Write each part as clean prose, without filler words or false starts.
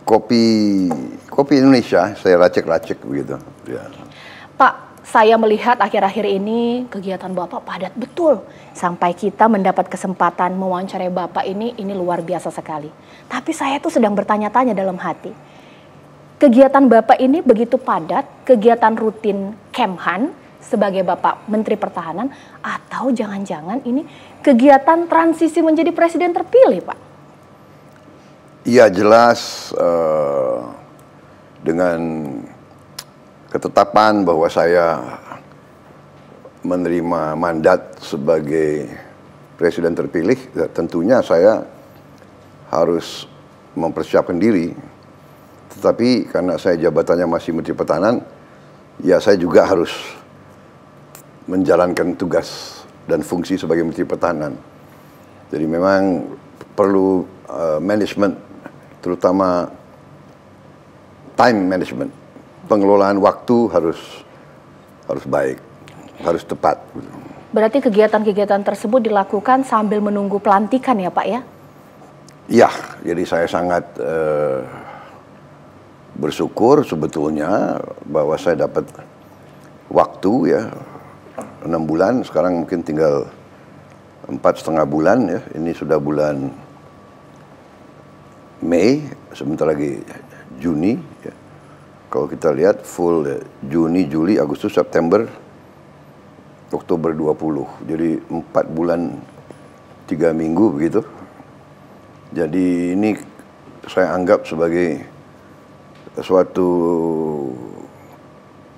kopi Indonesia, saya racik-racik begitu. Ya. Pak, saya melihat akhir-akhir ini kegiatan Bapak padat betul. Sampai kita mendapat kesempatan mewawancarai Bapak ini luar biasa sekali. Tapi saya tuh sedang bertanya-tanya dalam hati. Kegiatan Bapak ini begitu padat, kegiatan rutin Kemhan sebagai Bapak Menteri Pertahanan, atau jangan-jangan ini kegiatan transisi menjadi presiden terpilih, Pak? Iya, jelas dengan ketetapan bahwa saya menerima mandat sebagai presiden terpilih, ya tentunya saya harus mempersiapkan diri. Tetapi karena saya jabatannya masih Menteri Pertahanan, ya saya juga harus menjalankan tugas dan fungsi sebagai Menteri Pertahanan. Jadi memang perlu manajemen, terutama time management. Pengelolaan waktu harus baik, harus tepat. Berarti kegiatan-kegiatan tersebut dilakukan sambil menunggu pelantikan ya Pak ya? Iya, jadi saya sangat bersyukur sebetulnya bahwa saya dapat waktu ya 6 bulan, sekarang mungkin tinggal 4,5 bulan ya. Ini sudah bulan Mei, sebentar lagi Juni ya. Kalau kita lihat full ya, Juni, Juli, Agustus, September, Oktober 20. Jadi 4 bulan 3 minggu begitu. Jadi ini saya anggap sebagai suatu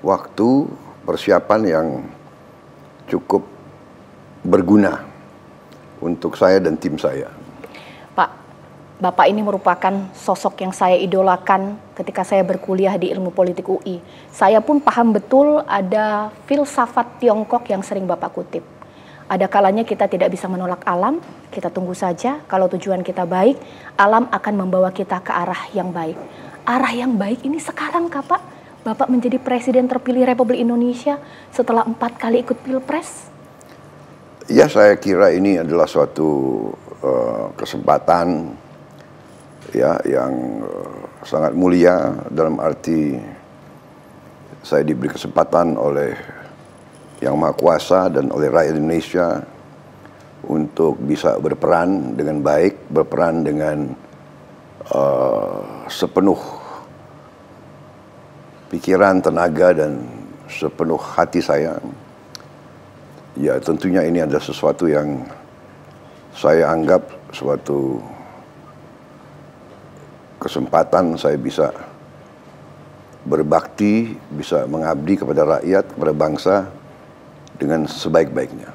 waktu persiapan yang cukup berguna untuk saya dan tim saya. Pak, Bapak ini merupakan sosok yang saya idolakan ketika saya berkuliah di Ilmu Politik UI. Saya pun paham betul ada filsafat Tiongkok yang sering Bapak kutip. Ada kalanya kita tidak bisa menolak alam, kita tunggu saja. Kalau tujuan kita baik, alam akan membawa kita ke arah yang baik. Arah yang baik ini sekarang kah Pak? Bapak menjadi Presiden terpilih Republik Indonesia setelah 4 kali ikut Pilpres? Ya, saya kira ini adalah suatu kesempatan ya yang sangat mulia, dalam arti saya diberi kesempatan oleh Yang Maha Kuasa dan oleh rakyat Indonesia untuk bisa berperan dengan baik, berperan dengan sepenuh pikiran, tenaga, dan sepenuh hati saya. Ya, tentunya ini adalah sesuatu yang saya anggap suatu kesempatan saya bisa berbakti, bisa mengabdi kepada rakyat, kepada bangsa dengan sebaik-baiknya.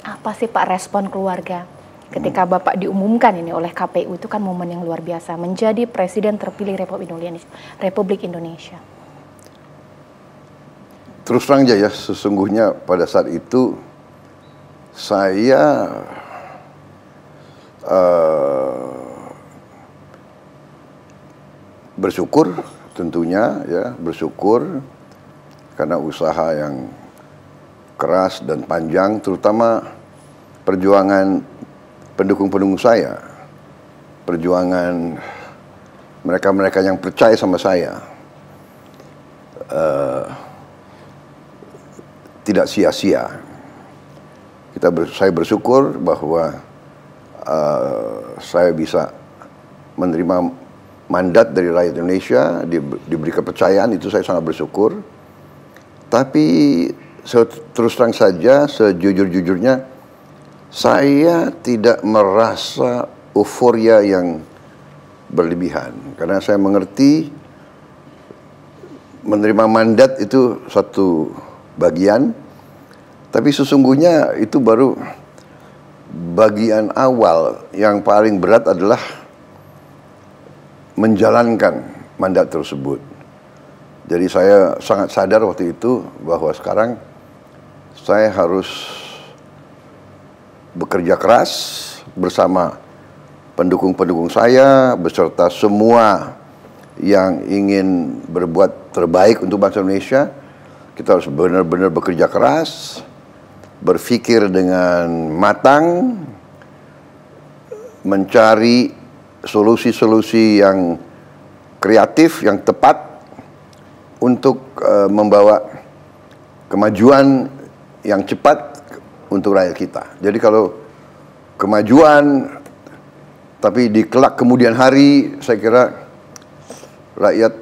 Apa sih Pak respon keluarga ketika Bapak diumumkan ini oleh KPU? Itu kan momen yang luar biasa, menjadi Presiden terpilih Republik Indonesia. Terus terang aja ya, sesungguhnya pada saat itu saya bersyukur tentunya ya, bersyukur karena usaha yang keras dan panjang, terutama perjuangan pendukung-pendukung saya, perjuangan mereka-mereka yang percaya sama saya, tidak sia-sia. Saya bersyukur bahwa saya bisa menerima mandat dari rakyat Indonesia, diberi kepercayaan, itu saya sangat bersyukur. Tapi terus terang saja, sejujur-jujurnya, saya tidak merasa euforia yang berlebihan. Karena saya mengerti menerima mandat itu satu bagian, tapi sesungguhnya itu baru bagian awal. Yang paling berat adalah menjalankan mandat tersebut. Jadi saya sangat sadar waktu itu bahwa sekarang saya harus bekerja keras bersama pendukung-pendukung saya, beserta semua yang ingin berbuat terbaik untuk bangsa Indonesia. Kita harus benar-benar bekerja keras, berpikir dengan matang, mencari solusi-solusi yang kreatif, yang tepat untuk membawa kemajuan yang cepat untuk rakyat kita. Jadi kalau kemajuan tapi di kelak kemudian hari, saya kira rakyat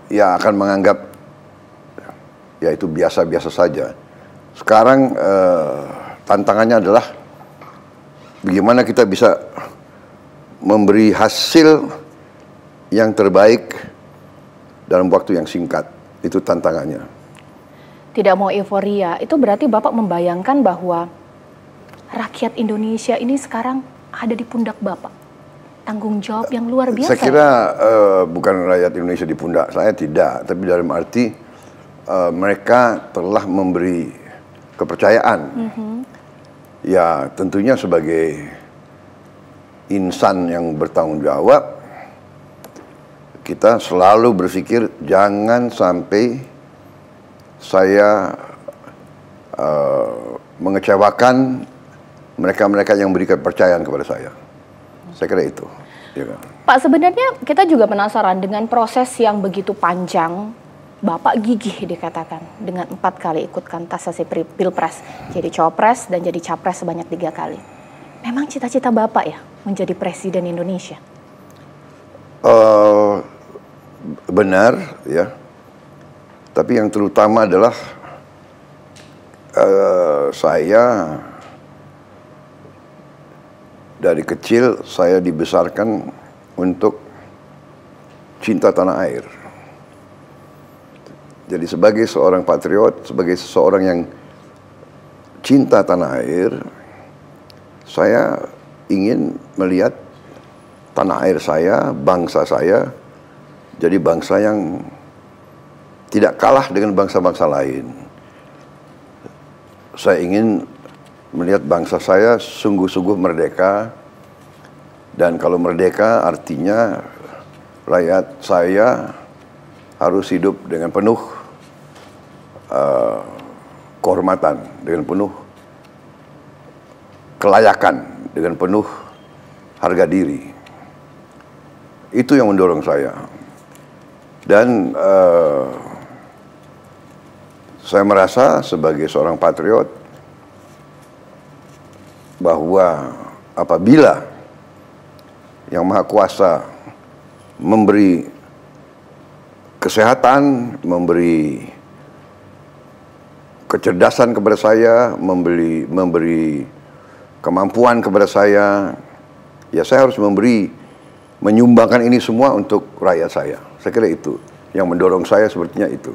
ya akan menganggap ya itu biasa-biasa saja. Sekarang tantangannya adalah bagaimana kita bisa memberi hasil yang terbaik dalam waktu yang singkat. Itu tantangannya. Tidak mau euforia, itu berarti Bapak membayangkan bahwa rakyat Indonesia ini sekarang ada di pundak Bapak. Tanggung jawab yang luar biasa. Saya kira bukan rakyat Indonesia di pundak saya, tidak. Tapi dalam arti mereka telah memberi kepercayaan. Ya tentunya sebagai insan yang bertanggung jawab, kita selalu berpikir jangan sampai saya mengecewakan mereka-mereka yang memberikan kepercayaan kepada saya. Saya kira itu. Ya kan? Pak, sebenarnya kita juga penasaran dengan proses yang begitu panjang. Bapak gigih dikatakan dengan 4 kali ikut kontestasi pilpres, jadi cawapres dan jadi capres sebanyak 3 kali. Memang cita-cita Bapak ya menjadi presiden Indonesia? Benar ya, tapi yang terutama adalah saya dari kecil saya dibesarkan untuk cinta tanah air. Jadi sebagai seorang patriot, sebagai seseorang yang cinta tanah air, saya ingin melihat tanah air saya, bangsa saya jadi bangsa yang tidak kalah dengan bangsa-bangsa lain. Saya ingin melihat bangsa saya sungguh-sungguh merdeka, dan kalau merdeka artinya rakyat saya harus hidup dengan penuh kehormatan, dengan penuh kelayakan, dengan penuh harga diri. Itu yang mendorong saya. Dan saya merasa sebagai seorang patriot bahwa apabila Yang Maha Kuasa memberi kesehatan, memberi kecerdasan kepada saya, memberi kemampuan kepada saya, ya saya harus menyumbangkan ini semua untuk rakyat saya. Saya kira itu yang mendorong saya, sepertinya itu.